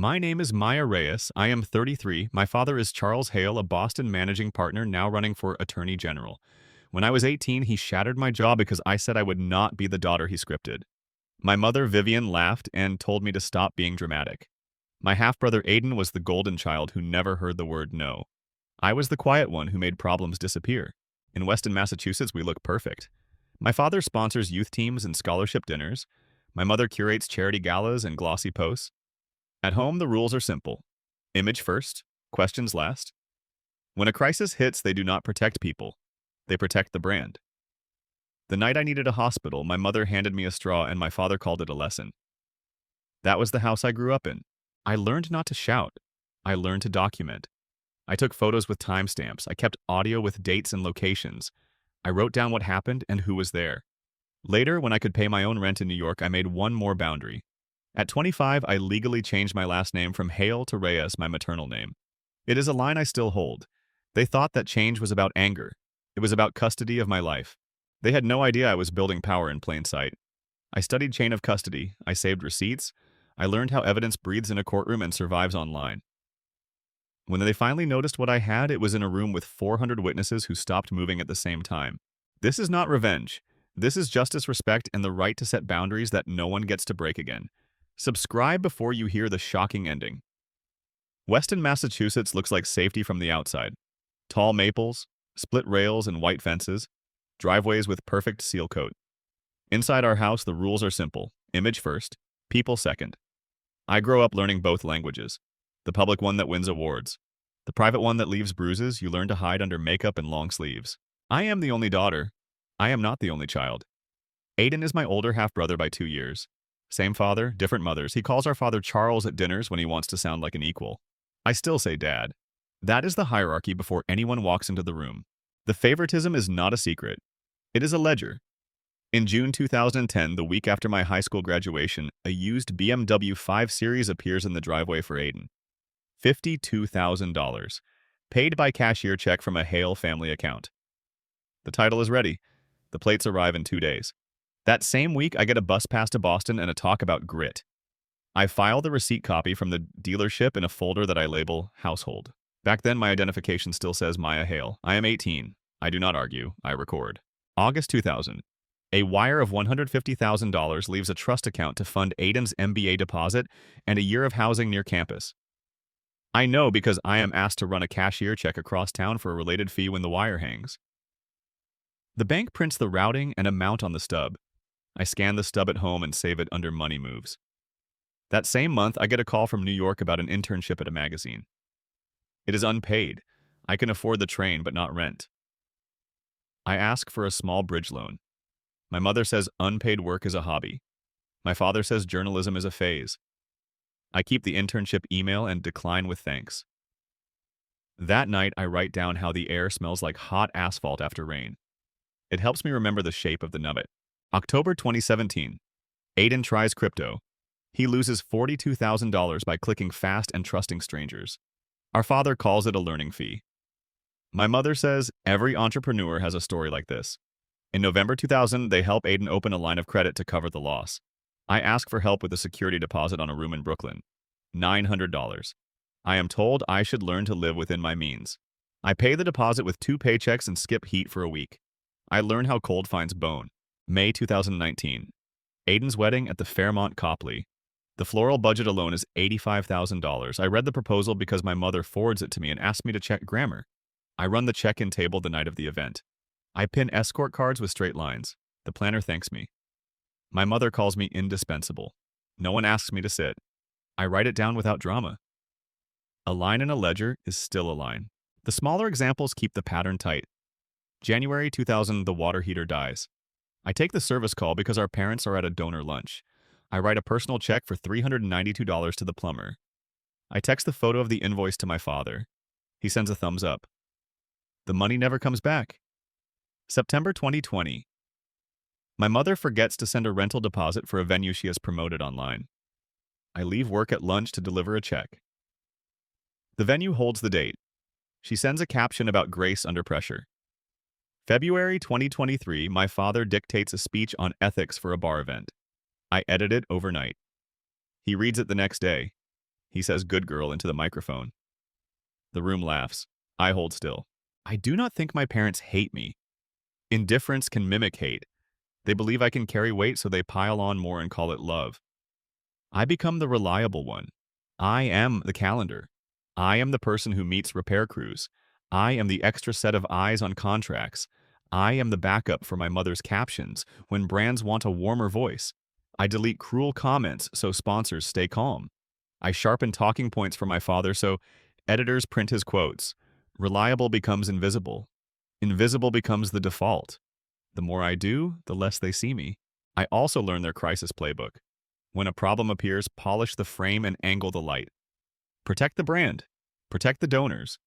My name is Maya Reyes. I am 33. My father is Charles Hale, a Boston managing partner now running for Attorney General. When I was 18, he shattered my jaw because I said I would not be the daughter he scripted. My mother, Vivian, laughed and told me to stop being dramatic. My half-brother Aiden was the golden child who never heard the word no. I was the quiet one who made problems disappear. In Weston, Massachusetts, we look perfect. My father sponsors youth teams and scholarship dinners. My mother curates charity galas and glossy posts. At home, the rules are simple. Image first, questions last. When a crisis hits, they do not protect people. They protect the brand. The night I needed a hospital, my mother handed me a straw and my father called it a lesson. That was the house I grew up in. I learned not to shout. I learned to document. I took photos with timestamps. I kept audio with dates and locations. I wrote down what happened and who was there. Later, when I could pay my own rent in New York, I made one more boundary. At 25, I legally changed my last name from Hale to Reyes, my maternal name. It is a line I still hold. They thought that change was about anger. It was about custody of my life. They had no idea I was building power in plain sight. I studied chain of custody. I saved receipts. I learned how evidence breathes in a courtroom and survives online. When they finally noticed what I had, it was in a room with 400 witnesses who stopped moving at the same time. This is not revenge. This is justice, respect, and the right to set boundaries that no one gets to break again. Subscribe before you hear the shocking ending. Weston, Massachusetts looks like safety from the outside. Tall maples, split rails and white fences, driveways with perfect seal coat. Inside our house, the rules are simple. Image first, people second. I grow up learning both languages. The public one that wins awards. The private one that leaves bruises you learn to hide under makeup and long sleeves. I am the only daughter. I am not the only child. Aiden is my older half-brother by 2 years. Same father, different mothers. He calls our father Charles at dinners when he wants to sound like an equal. I still say Dad. That is the hierarchy before anyone walks into the room. The favoritism is not a secret. It is a ledger. In June 2010, the week after my high school graduation, a used BMW 5 Series appears in the driveway for Aiden. $52,000, paid by cashier check from a Hale family account. The title is ready. The plates arrive in 2 days. That same week, I get a bus pass to Boston and a talk about grit. I file the receipt copy from the dealership in a folder that I label Household. Back then, my identification still says Maya Hale. I am 18. I do not argue. I record. August 2000. A wire of $150,000 leaves a trust account to fund Aiden's MBA deposit and a year of housing near campus. I know because I am asked to run a cashier check across town for a related fee when the wire hangs. The bank prints the routing and amount on the stub. I scan the stub at home and save it under Money Moves. That same month, I get a call from New York about an internship at a magazine. It is unpaid. I can afford the train but not rent. I ask for a small bridge loan. My mother says unpaid work is a hobby. My father says journalism is a phase. I keep the internship email and decline with thanks. That night, I write down how the air smells like hot asphalt after rain. It helps me remember the shape of the nugget. October 2017. Aiden tries crypto. He loses $42,000 by clicking fast and trusting strangers. Our father calls it a learning fee. My mother says every entrepreneur has a story like this. In November 2000, they help Aiden open a line of credit to cover the loss. I ask for help with a security deposit on a room in Brooklyn. $900. I am told I should learn to live within my means. I pay the deposit with 2 paychecks and skip heat for a week. I learn how cold finds bone. May 2019. Aiden's wedding at the Fairmont Copley. The floral budget alone is $85,000. I read the proposal because my mother forwards it to me and asked me to check grammar. I run the check-in table the night of the event. I pin escort cards with straight lines. The planner thanks me. My mother calls me indispensable. No one asks me to sit. I write it down without drama. A line in a ledger is still a line. The smaller examples keep the pattern tight. January 2000, the water heater dies. I take the service call because our parents are at a donor lunch. I write a personal check for $392 to the plumber. I text the photo of the invoice to my father. He sends a thumbs up. The money never comes back. September 2020. My mother forgets to send a rental deposit for a venue she has promoted online. I leave work at lunch to deliver a check. The venue holds the date. She sends a caption about grace under pressure. February 2023, my father dictates a speech on ethics for a bar event. I edit it overnight. He reads it the next day. He says good girl into the microphone. The room laughs. I hold still. I do not think my parents hate me. Indifference can mimic hate. They believe I can carry weight, so they pile on more and call it love. I become the reliable one. I am the calendar. I am the person who meets repair crews. I am the extra set of eyes on contracts. I am the backup for my mother's captions when brands want a warmer voice. I delete cruel comments so sponsors stay calm. I sharpen talking points for my father so editors print his quotes. Reliable becomes invisible. Invisible becomes the default. The more I do, the less they see me. I also learn their crisis playbook. When a problem appears, polish the frame and angle the light. Protect the brand. Protect the donors.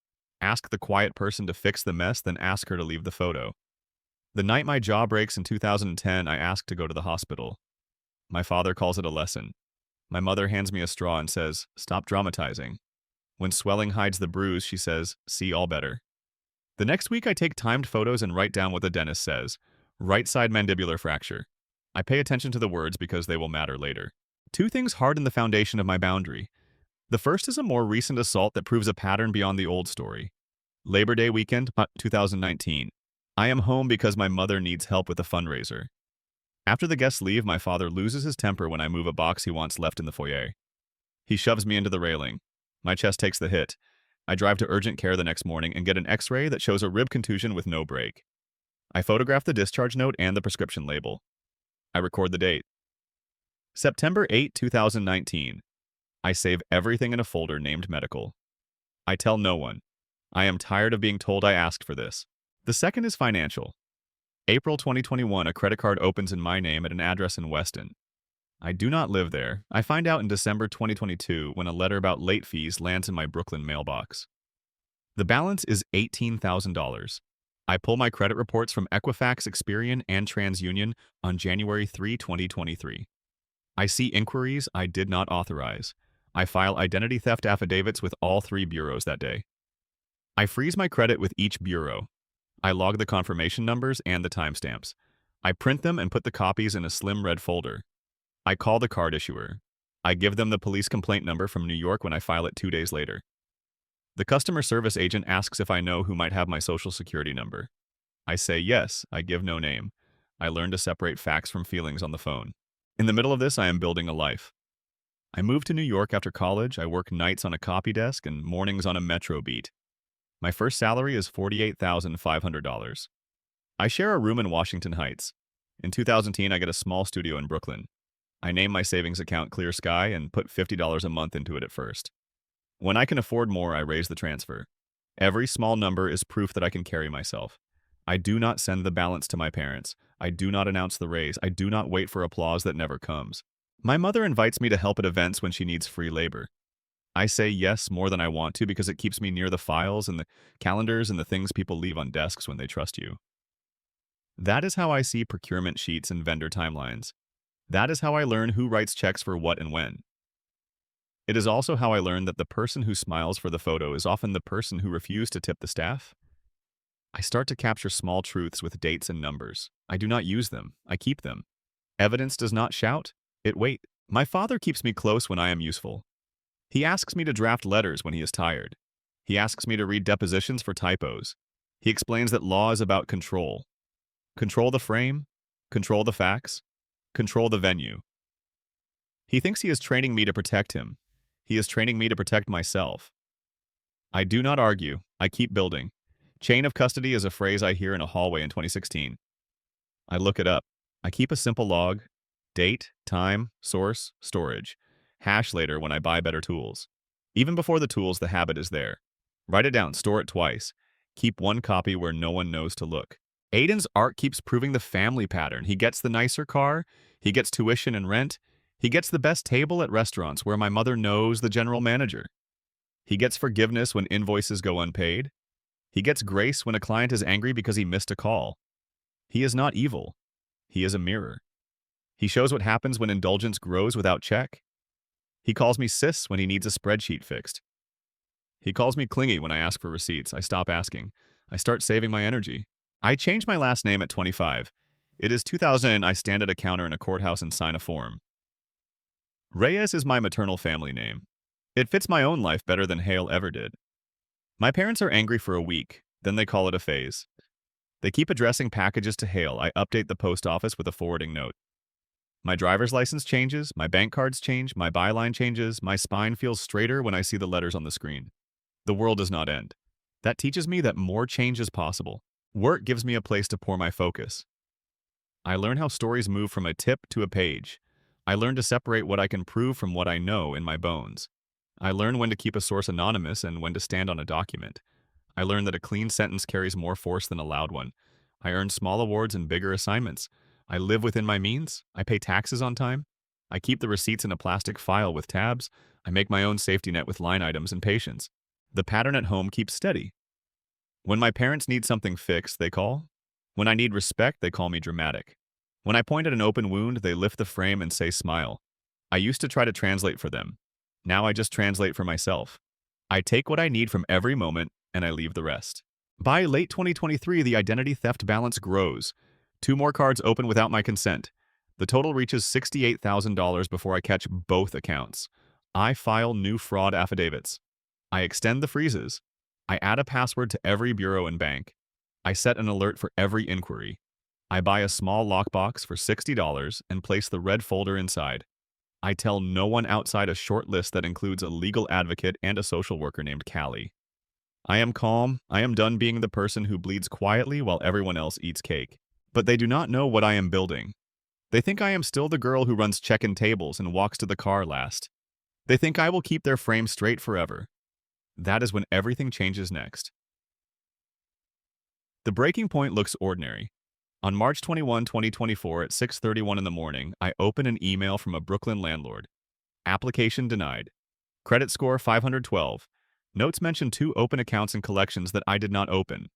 Ask the quiet person to fix the mess, then ask her to leave the photo. The night my jaw breaks in 2010, I ask to go to the hospital. My father calls it a lesson. My mother hands me a straw and says, "Stop dramatizing." When swelling hides the bruise, she says, "See all better." The next week, I take timed photos and write down what the dentist says. Right side mandibular fracture. I pay attention to the words because they will matter later. Two things harden the foundation of my boundary. The first is a more recent assault that proves a pattern beyond the old story. Labor Day weekend, 2019. I am home because my mother needs help with a fundraiser. After the guests leave, my father loses his temper when I move a box he wants left in the foyer. He shoves me into the railing. My chest takes the hit. I drive to urgent care the next morning and get an x-ray that shows a rib contusion with no break. I photograph the discharge note and the prescription label. I record the date. September 8, 2019. I save everything in a folder named medical. I tell no one. I am tired of being told I asked for this. The second is financial. April 2021, a credit card opens in my name at an address in Weston. I do not live there. I find out in December 2022 when a letter about late fees lands in my Brooklyn mailbox. The balance is $18,000. I pull my credit reports from Equifax, Experian, and TransUnion on January 3, 2023. I see inquiries I did not authorize. I file identity theft affidavits with all three bureaus that day. I freeze my credit with each bureau. I log the confirmation numbers and the timestamps. I print them and put the copies in a slim red folder. I call the card issuer. I give them the police complaint number from New York when I file it 2 days later. The customer service agent asks if I know who might have my social security number. I say yes, I give no name. I learn to separate facts from feelings on the phone. In the middle of this, I am building a life. I moved to New York after college. I work nights on a copy desk and mornings on a metro beat. My first salary is $48,500. I share a room in Washington Heights. In 2010, I get a small studio in Brooklyn. I name my savings account Clear Sky and put $50 a month into it at first. When I can afford more, I raise the transfer. Every small number is proof that I can carry myself. I do not send the balance to my parents. I do not announce the raise. I do not wait for applause that never comes. My mother invites me to help at events when she needs free labor. I say yes more than I want to because it keeps me near the files and the calendars and the things people leave on desks when they trust you. That is how I see procurement sheets and vendor timelines. That is how I learn who writes checks for what and when. It is also how I learned that the person who smiles for the photo is often the person who refused to tip the staff. I start to capture small truths with dates and numbers. I do not use them. I keep them. Evidence does not shout. It waits. My father keeps me close when I am useful. He asks me to draft letters when he is tired. He asks me to read depositions for typos. He explains that law is about control. Control the frame. Control the facts. Control the venue. He thinks he is training me to protect him. He is training me to protect myself. I do not argue. I keep building. Chain of custody is a phrase I hear in a hallway in 2016. I look it up. I keep a simple log. Date, time, source, storage. Hash later when I buy better tools. Even before the tools, the habit is there. Write it down, store it twice. Keep one copy where no one knows to look. Aiden's art keeps proving the family pattern. He gets the nicer car. He gets tuition and rent. He gets the best table at restaurants where my mother knows the general manager. He gets forgiveness when invoices go unpaid. He gets grace when a client is angry because he missed a call. He is not evil. He is a mirror. He shows what happens when indulgence grows without check. He calls me sis when he needs a spreadsheet fixed. He calls me clingy when I ask for receipts. I stop asking. I start saving my energy. I change my last name at 25. It is 2000 and I stand at a counter in a courthouse and sign a form. Reyes is my maternal family name. It fits my own life better than Hale ever did. My parents are angry for a week, then they call it a phase. They keep addressing packages to Hale. I update the post office with a forwarding note. My driver's license changes, my bank cards change, my byline changes, my spine feels straighter when I see the letters on the screen. The world does not end. That teaches me that more change is possible. Work gives me a place to pour my focus. I learn how stories move from a tip to a page. I learn to separate what I can prove from what I know in my bones. I learn when to keep a source anonymous and when to stand on a document. I learn that a clean sentence carries more force than a loud one. I earn small awards and bigger assignments. I live within my means. I pay taxes on time. I keep the receipts in a plastic file with tabs. I make my own safety net with line items and patience. The pattern at home keeps steady. When my parents need something fixed, they call. When I need respect, they call me dramatic. When I point at an open wound, they lift the frame and say smile. I used to try to translate for them. Now I just translate for myself. I take what I need from every moment and I leave the rest. By late 2023, the identity theft balance grows. 2 more cards open without my consent. The total reaches $68,000 before I catch both accounts. I file new fraud affidavits. I extend the freezes. I add a password to every bureau and bank. I set an alert for every inquiry. I buy a small lockbox for $60 and place the red folder inside. I tell no one outside a short list that includes a legal advocate and a social worker named Callie. I am calm. I am done being the person who bleeds quietly while everyone else eats cake. But they do not know what I am building. They think I am still the girl who runs check-in tables and walks to the car last. They think I will keep their frame straight forever. That is when everything changes next. The breaking point looks ordinary. On March 21, 2024 at 6:31 in the morning, I open an email from a Brooklyn landlord. Application denied. Credit score 512. Notes mention 2 open accounts and collections that I did not open.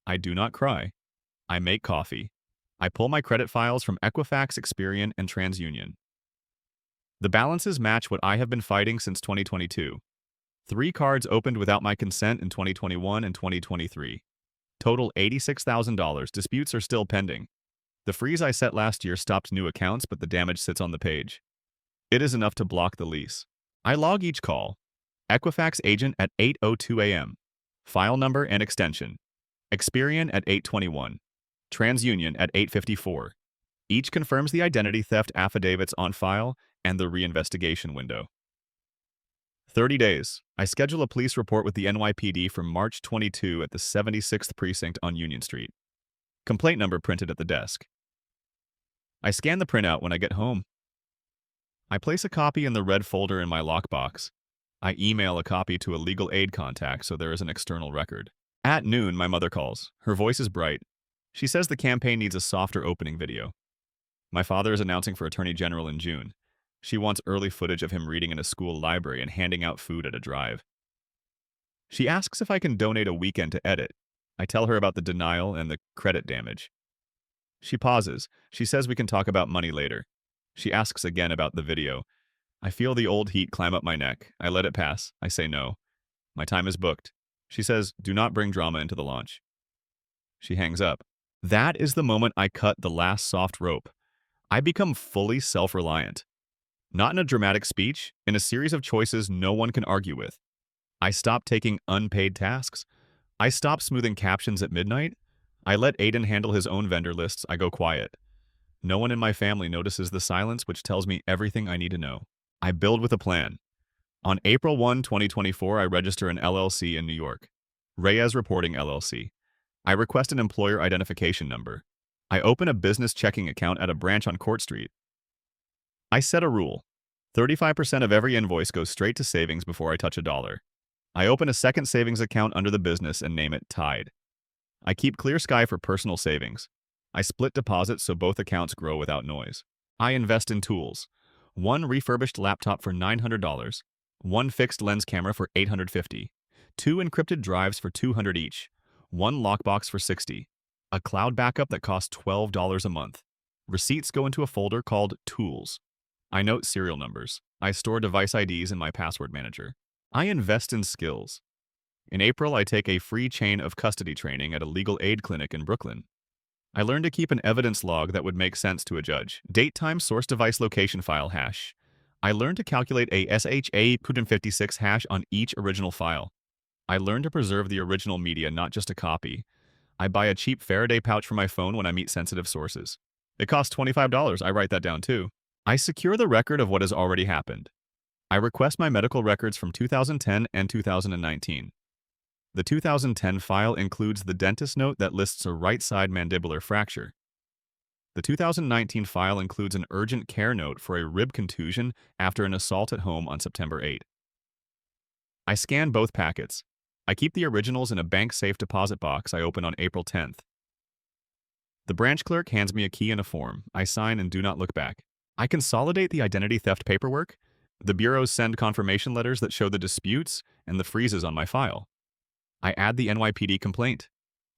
I do not cry. I make coffee. I pull my credit files from Equifax, Experian, and TransUnion. The balances match what I have been fighting since 2022. 3 cards opened without my consent in 2021 and 2023. Total $86,000. Disputes are still pending. The freeze I set last year stopped new accounts, but the damage sits on the page. It is enough to block the lease. I log each call. Equifax agent at 8:02 a.m. File number and extension. Experian at 8:21. TransUnion at 8:54. Each confirms the identity theft affidavits on file and the reinvestigation window. 30 days. I schedule a police report with the NYPD for March 22 at the 76th Precinct on Union Street. Complaint number printed at the desk. I scan the printout when I get home. I place a copy in the red folder in my lockbox. I email a copy to a legal aid contact so there is an external record. At noon, my mother calls. Her voice is bright. She says the campaign needs a softer opening video. My father is announcing for Attorney General in June. She wants early footage of him reading in a school library and handing out food at a drive. She asks if I can donate a weekend to edit. I tell her about the denial and the credit damage. She pauses. She says we can talk about money later. She asks again about the video. I feel the old heat climb up my neck. I let it pass. I say no. My time is booked. She says, do not bring drama into the launch. She hangs up. That is the moment I cut the last soft rope. I become fully self-reliant. Not in a dramatic speech, in a series of choices no one can argue with. I stop taking unpaid tasks. I stop smoothing captions at midnight. I let Aiden handle his own vendor lists. I go quiet. No one in my family notices the silence, which tells me everything I need to know. I build with a plan. On April 1, 2024, I register an LLC in New York. Reyes Reporting LLC. I request an employer identification number. I open a business checking account at a branch on Court Street. I set a rule. 35% of every invoice goes straight to savings before I touch a dollar. I open a second savings account under the business and name it Tide. I keep clear sky for personal savings. I split deposits so both accounts grow without noise. I invest in tools. 1 refurbished laptop for $900. 1 fixed lens camera for $850. 2 encrypted drives for $200 each. 1 lockbox for $60. A cloud backup that costs $12 a month. Receipts go into a folder called Tools. I note serial numbers. I store device IDs in my password manager. I invest in skills. In April, I take a free chain of custody training at a legal aid clinic in Brooklyn. I learned to keep an evidence log that would make sense to a judge. Date, time, source device location file hash. I learned to calculate a SHA-256 hash on each original file. I learned to preserve the original media, not just a copy. I buy a cheap Faraday pouch for my phone when I meet sensitive sources. It costs $25. I write that down too. I secure the record of what has already happened. I request my medical records from 2010 and 2019. The 2010 file includes the dentist note that lists a right side mandibular fracture. The 2019 file includes an urgent care note for a rib contusion after an assault at home on September 8. I scan both packets. I keep the originals in a bank safe deposit box I open on April 10th. The branch clerk hands me a key and a form. I sign and do not look back. I consolidate the identity theft paperwork. The bureaus send confirmation letters that show the disputes and the freezes on my file. I add the NYPD complaint.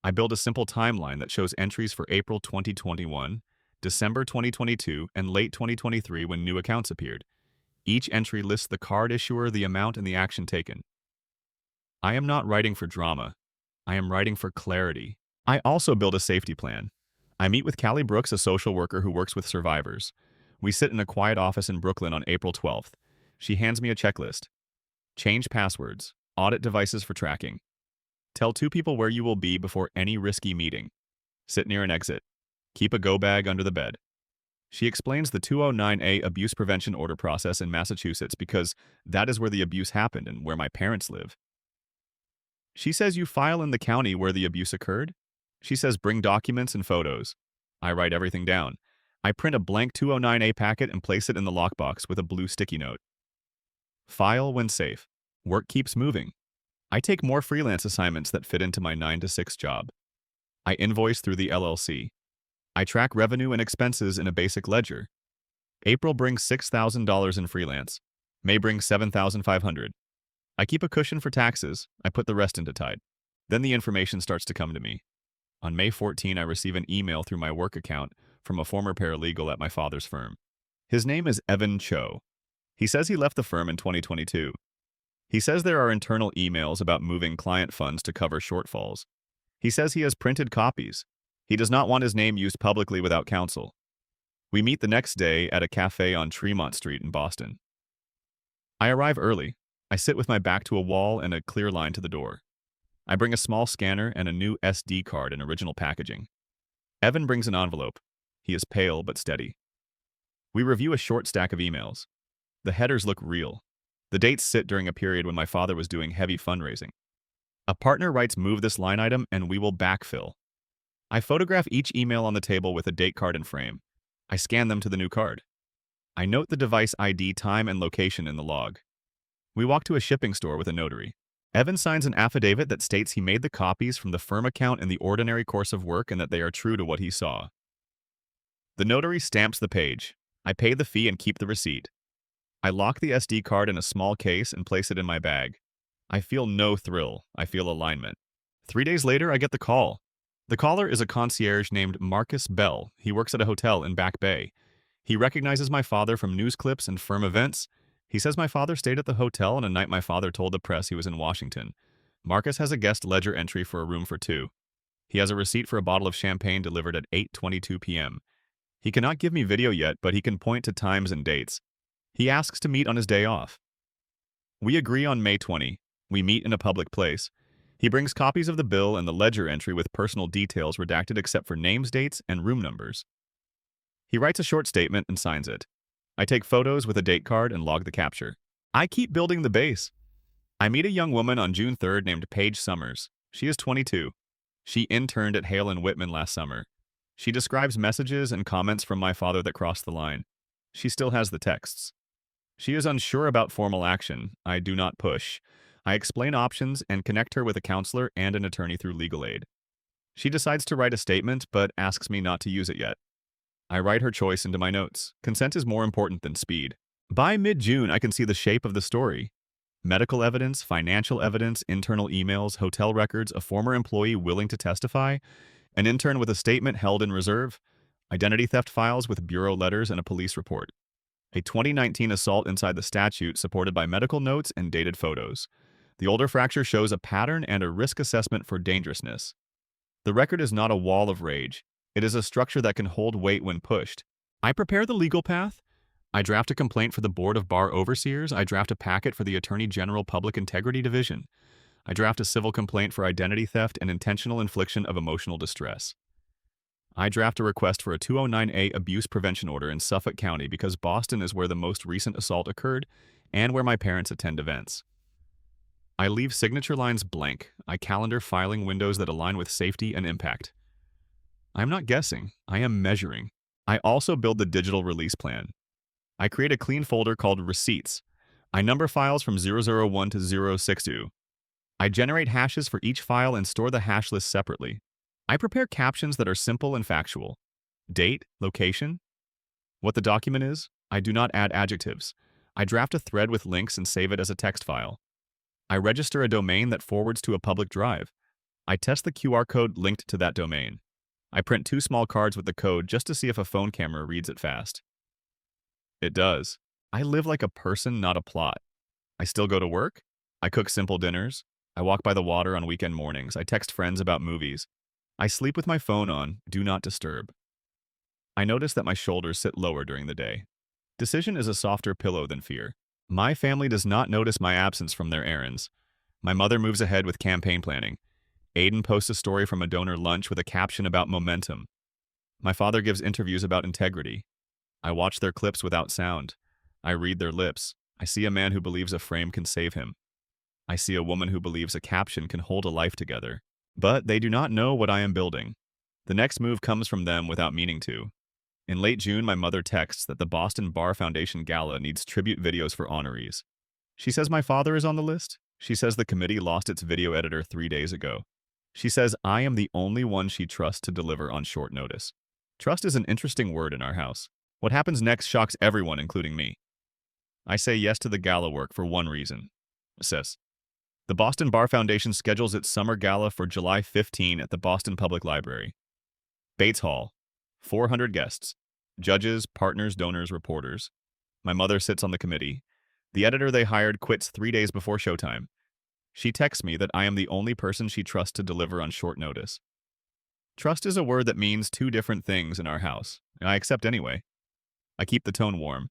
I build a simple timeline that shows entries for April 2021, December 2022, and late 2023 when new accounts appeared. Each entry lists the card issuer, the amount, and the action taken. I am not writing for drama. I am writing for clarity. I also build a safety plan. I meet with Callie Brooks, a social worker who works with survivors. We sit in a quiet office in Brooklyn on April 12th. She hands me a checklist. Change passwords. Audit devices for tracking. Tell 2 people where you will be before any risky meeting. Sit near an exit. Keep a go bag under the bed. She explains the 209A abuse prevention order process in Massachusetts because that is where the abuse happened and where my parents live. She says you file in the county where the abuse occurred. She says bring documents and photos. I write everything down. I print a blank 209A packet and place it in the lockbox with a blue sticky note. File when safe. Work keeps moving. I take more freelance assignments that fit into my 9-to-6 job. I invoice through the LLC. I track revenue and expenses in a basic ledger. April brings $6,000 in freelance. May brings $7,500. I keep a cushion for taxes. I put the rest into Tide. Then the information starts to come to me. On May 14, I receive an email through my work account from a former paralegal at my father's firm. His name is Evan Cho. He says he left the firm in 2022. He says there are internal emails about moving client funds to cover shortfalls. He says he has printed copies. He does not want his name used publicly without counsel. We meet the next day at a cafe on Tremont Street in Boston. I arrive early. I sit with my back to a wall and a clear line to the door. I bring a small scanner and a new SD card in original packaging. Evan brings an envelope. He is pale but steady. We review a short stack of emails. The headers look real. The dates sit during a period when my father was doing heavy fundraising. A partner writes move this line item and we will backfill. I photograph each email on the table with a date card and frame. I scan them to the new card. I note the device ID, time, and location in the log. We walk to a shipping store with a notary. Evan signs an affidavit that states he made the copies from the firm account in the ordinary course of work and that they are true to what he saw. The notary stamps the page. I pay the fee and keep the receipt. I lock the SD card in a small case and place it in my bag. I feel no thrill. I feel alignment. 3 days later, I get the call. The caller is a concierge named Marcus Bell. He works at a hotel in Back Bay. He recognizes my father from news clips and firm events. He says my father stayed at the hotel on a night my father told the press he was in Washington. Marcus has a guest ledger entry for a room for 2. He has a receipt for a bottle of champagne delivered at 8:22 p.m. He cannot give me video yet, but he can point to times and dates. He asks to meet on his day off. We agree on May 20. We meet in a public place. He brings copies of the bill and the ledger entry with personal details redacted except for names, dates, and room numbers. He writes a short statement and signs it. I take photos with a date card and log the capture. I keep building the base. I meet a young woman on June 3rd named Paige Summers. She is 22. She interned at Hale & Whitman last summer. She describes messages and comments from my father that crossed the line. She still has the texts. She is unsure about formal action. I do not push. I explain options and connect her with a counselor and an attorney through legal aid. She decides to write a statement, but asks me not to use it yet. I write her choice into my notes. Consent is more important than speed. By mid-June, I can see the shape of the story. Medical evidence, financial evidence, internal emails, hotel records, a former employee willing to testify, an intern with a statement held in reserve, identity theft files with bureau letters and a police report. A 2019 assault inside the statute supported by medical notes and dated photos. The older fracture shows a pattern and a risk assessment for dangerousness. The record is not a wall of rage. It is a structure that can hold weight when pushed. I prepare the legal path. I draft a complaint for the Board of Bar Overseers. I draft a packet for the Attorney General Public Integrity Division. I draft a civil complaint for identity theft and intentional infliction of emotional distress. I draft a request for a 209A abuse prevention order in Suffolk County because Boston is where the most recent assault occurred and where my parents attend events. I leave signature lines blank. I calendar filing windows that align with safety and impact. I am not guessing. I am measuring. I also build the digital release plan. I create a clean folder called Receipts. I number files from 001 to 062. I generate hashes for each file and store the hash list separately. I prepare captions that are simple and factual. Date, location, what the document is. I do not add adjectives. I draft a thread with links and save it as a text file. I register a domain that forwards to a public drive. I test the QR code linked to that domain. I print 2 small cards with the code just to see if a phone camera reads it fast. It does. I live like a person, not a plot. I still go to work. I cook simple dinners. I walk by the water on weekend mornings. I text friends about movies. I sleep with my phone on, do not disturb. I notice that my shoulders sit lower during the day. Decision is a softer pillow than fear. My family does not notice my absence from their errands. My mother moves ahead with campaign planning. Aiden posts a story from a donor lunch with a caption about momentum. My father gives interviews about integrity. I watch their clips without sound. I read their lips. I see a man who believes a frame can save him. I see a woman who believes a caption can hold a life together. But they do not know what I am building. The next move comes from them without meaning to. In late June, my mother texts that the Boston Bar Foundation Gala needs tribute videos for honorees. She says my father is on the list. She says the committee lost its video editor 3 days ago. She says I am the only one she trusts to deliver on short notice. Trust is an interesting word in our house. What happens next shocks everyone, including me. I say yes to the gala work for one reason. Sis. The Boston Bar Foundation schedules its summer gala for July 15 at the Boston Public Library. Bates Hall. 400 guests. Judges, partners, donors, reporters. My mother sits on the committee. The editor they hired quits 3 days before showtime. She texts me that I am the only person she trusts to deliver on short notice. Trust is a word that means 2 different things in our house. I accept anyway. I keep the tone warm.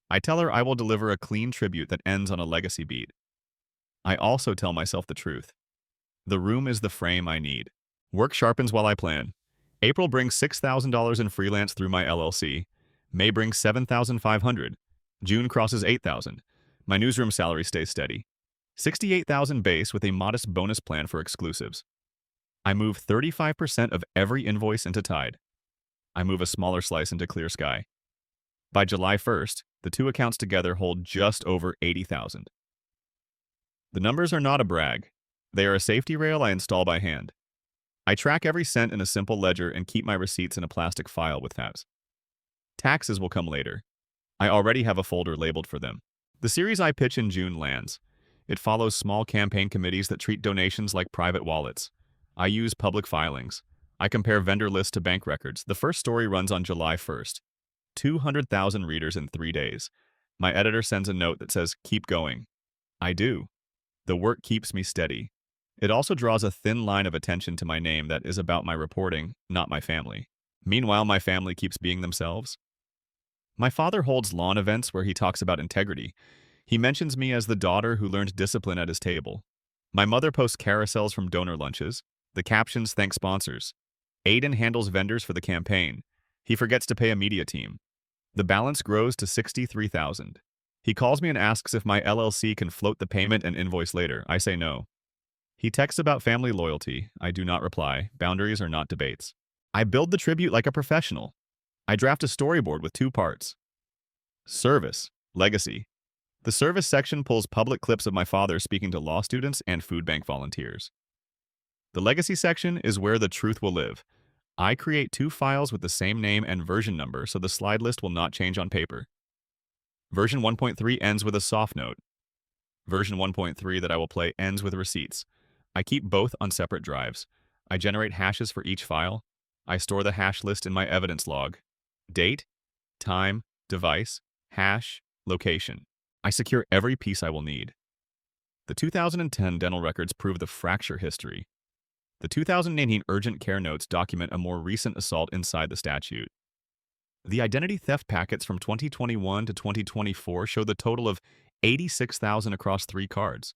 I tell her I will deliver a clean tribute that ends on a legacy beat. I also tell myself the truth. The room is the frame I need. Work sharpens while I plan. April brings $6,000 in freelance through my LLC. May brings $7,500. June crosses $8,000. My newsroom salary stays steady. $68,000 base with a modest bonus plan for exclusives. I move 35% of every invoice into Tide. I move a smaller slice into Clear Sky. By July 1st, the 2 accounts together hold just over $80,000. The numbers are not a brag. They are a safety rail I install by hand. I track every cent in a simple ledger and keep my receipts in a plastic file with tabs. Taxes will come later. I already have a folder labeled for them. The series I pitch in June lands. It follows small campaign committees that treat donations like private wallets. I use public filings. I compare vendor lists to bank records. The first story runs on July 1st. 200,000 readers in 3 days. My editor sends a note that says, "Keep going." I do. The work keeps me steady. It also draws a thin line of attention to my name that is about my reporting, not my family. Meanwhile, my family keeps being themselves. My father holds lawn events where he talks about integrity. He mentions me as the daughter who learned discipline at his table. My mother posts carousels from donor lunches. The captions thank sponsors. Aiden handles vendors for the campaign. He forgets to pay a media team. The balance grows to $63,000. He calls me and asks if my LLC can float the payment and invoice later. I say no. He texts about family loyalty. I do not reply. Boundaries are not debates. I build the tribute like a professional. I draft a storyboard with 2 parts. Service. Legacy. The service section pulls public clips of my father speaking to law students and food bank volunteers. The legacy section is where the truth will live. I create 2 files with the same name and version number so the slide list will not change on paper. Version 1.3 ends with a soft note. Version 1.3 that I will play ends with receipts. I keep both on separate drives. I generate hashes for each file. I store the hash list in my evidence log. Date, time, device, hash, location. I secure every piece I will need. The 2010 dental records prove the fracture history. The 2018 urgent care notes document a more recent assault inside the statute. The identity theft packets from 2021 to 2024 show the total of 86,000 across 3 cards.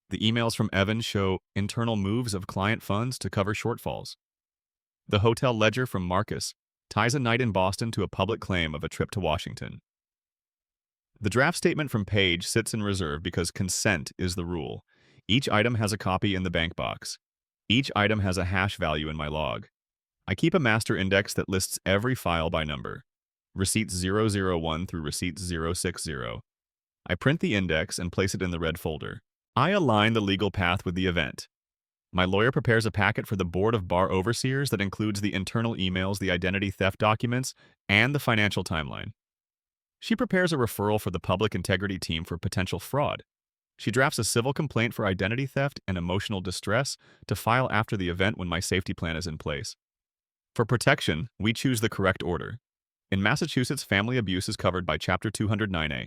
The emails from Evan show internal moves of client funds to cover shortfalls. The hotel ledger from Marcus ties a night in Boston to a public claim of a trip to Washington. The draft statement from Paige sits in reserve because consent is the rule. Each item has a copy in the bank box. Each item has a hash value in my log. I keep a master index that lists every file by number, receipts 001 through receipts 060. I print the index and place it in the red folder. I align the legal path with the event. My lawyer prepares a packet for the Board of Bar Overseers that includes the internal emails, the identity theft documents, and the financial timeline. She prepares a referral for the public integrity team for potential fraud. She drafts a civil complaint for identity theft and emotional distress to file after the event when my safety plan is in place. For protection, we choose the correct order. In Massachusetts, family abuse is covered by Chapter 209A.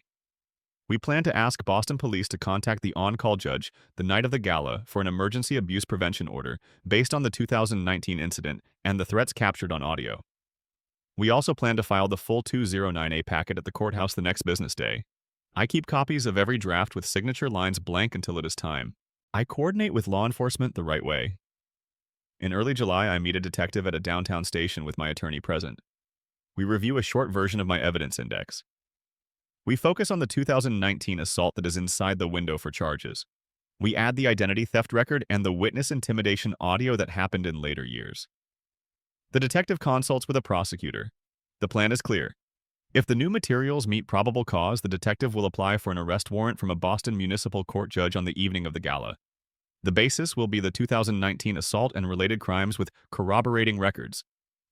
We plan to ask Boston Police to contact the on-call judge the night of the gala for an emergency abuse prevention order based on the 2019 incident and the threats captured on audio. We also plan to file the full 209A packet at the courthouse the next business day. I keep copies of every draft with signature lines blank until it is time. I coordinate with law enforcement the right way. In early July, I meet a detective at a downtown station with my attorney present. We review a short version of my evidence index. We focus on the 2019 assault that is inside the window for charges. We add the identity theft record and the witness intimidation audio that happened in later years. The detective consults with a prosecutor. The plan is clear. If the new materials meet probable cause, the detective will apply for an arrest warrant from a Boston Municipal Court judge on the evening of the gala. The basis will be the 2019 assault and related crimes with corroborating records.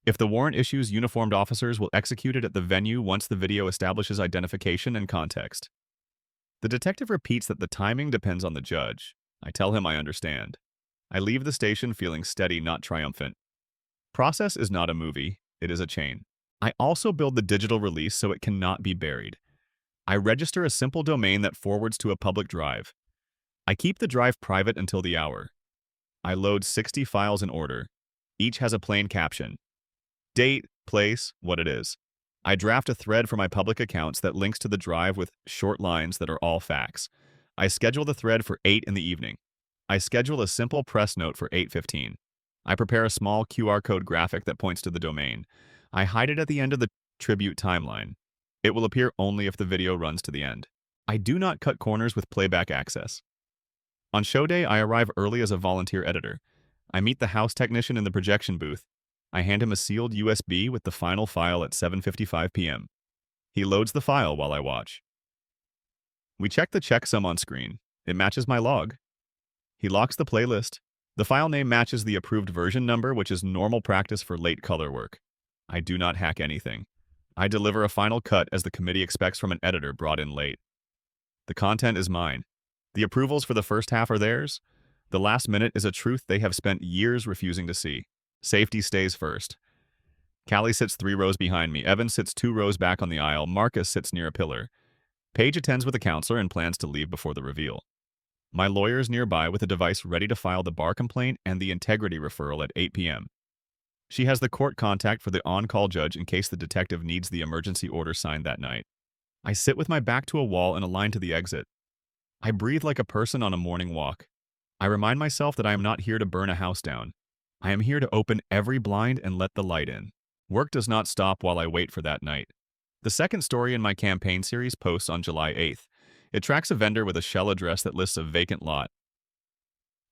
If the warrant issues, uniformed officers will execute it at the venue once the video establishes identification and context. The detective repeats that the timing depends on the judge. I tell him I understand. I leave the station feeling steady, not triumphant. Process is not a movie, it is a chain. I also build the digital release so it cannot be buried. I register a simple domain that forwards to a public drive. I keep the drive private until the hour. I load 60 files in order. Each has a plain caption. Date, place, what it is. I draft a thread for my public accounts that links to the drive with short lines that are all facts. I schedule the thread for 8 in the evening. I schedule a simple press note for 8:15. I prepare a small QR code graphic that points to the domain. I hide it at the end of the tribute timeline. It will appear only if the video runs to the end. I do not cut corners with playback access. On show day, I arrive early as a volunteer editor. I meet the house technician in the projection booth. I hand him a sealed USB with the final file at 7:55 p.m. He loads the file while I watch. We check the checksum on screen. It matches my log. He locks the playlist. The file name matches the approved version number, which is normal practice for late color work. I do not hack anything. I deliver a final cut as the committee expects from an editor brought in late. The content is mine. The approvals for the first half are theirs. The last minute is a truth they have spent years refusing to see. Safety stays first. Callie sits 3 rows behind me. Evan sits 2 rows back on the aisle. Marcus sits near a pillar. Paige attends with a counselor and plans to leave before the reveal. My lawyer is nearby with a device ready to file the bar complaint and the integrity referral at 8 p.m. She has the court contact for the on-call judge in case the detective needs the emergency order signed that night. I sit with my back to a wall and align to the exit. I breathe like a person on a morning walk. I remind myself that I am not here to burn a house down. I am here to open every blind and let the light in. Work does not stop while I wait for that night. The second story in my campaign series posts on July 8th. It tracks a vendor with a shell address that lists a vacant lot.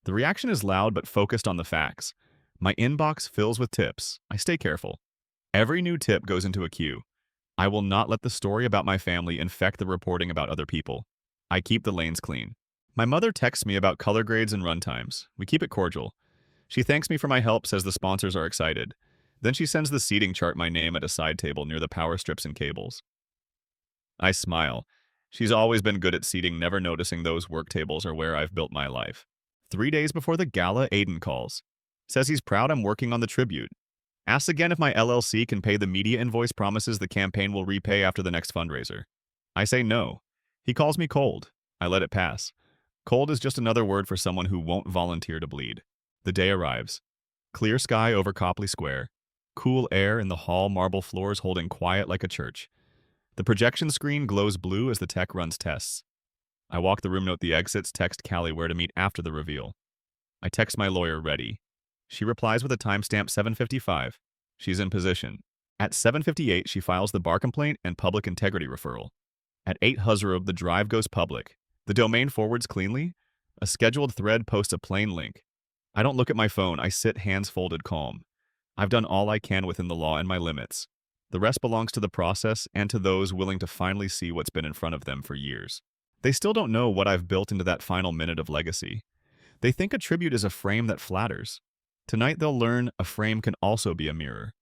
The reaction is loud but focused on the facts. My inbox fills with tips. I stay careful. Every new tip goes into a queue. I will not let the story about my family infect the reporting about other people. I keep the lanes clean. My mother texts me about color grades and run times. We keep it cordial. She thanks me for my help, says the sponsors are excited. Then she sends the seating chart my name at a side table near the power strips and cables. I smile. She's always been good at seating, never noticing those work tables are where I've built my life. 3 days before the gala, Aiden calls. Says he's proud I'm working on the tribute. Asks again if my LLC can pay the media invoice, promises the campaign will repay after the next fundraiser. I say no. He calls me cold. I let it pass. Cold is just another word for someone who won't volunteer to bleed. The day arrives. Clear sky over Copley Square. Cool air in the hall, marble floors holding quiet like a church. The projection screen glows blue as the tech runs tests. I walk the room, note the exits, text Callie where to meet after the reveal. I text my lawyer, ready. She replies with a timestamp 7:55. She's in position. At 7:58, she files the bar complaint and public integrity referral. At 8 Huzrub, the drive goes public. The domain forwards cleanly. A scheduled thread posts a plain link. I don't look at my phone. I sit hands folded calm. I've done all I can within the law and my limits. The rest belongs to the process and to those willing to finally see what's been in front of them for years. They still don't know what I've built into that final minute of legacy. They think a tribute is a frame that flatters. Tonight they'll learn a frame can also be a mirror.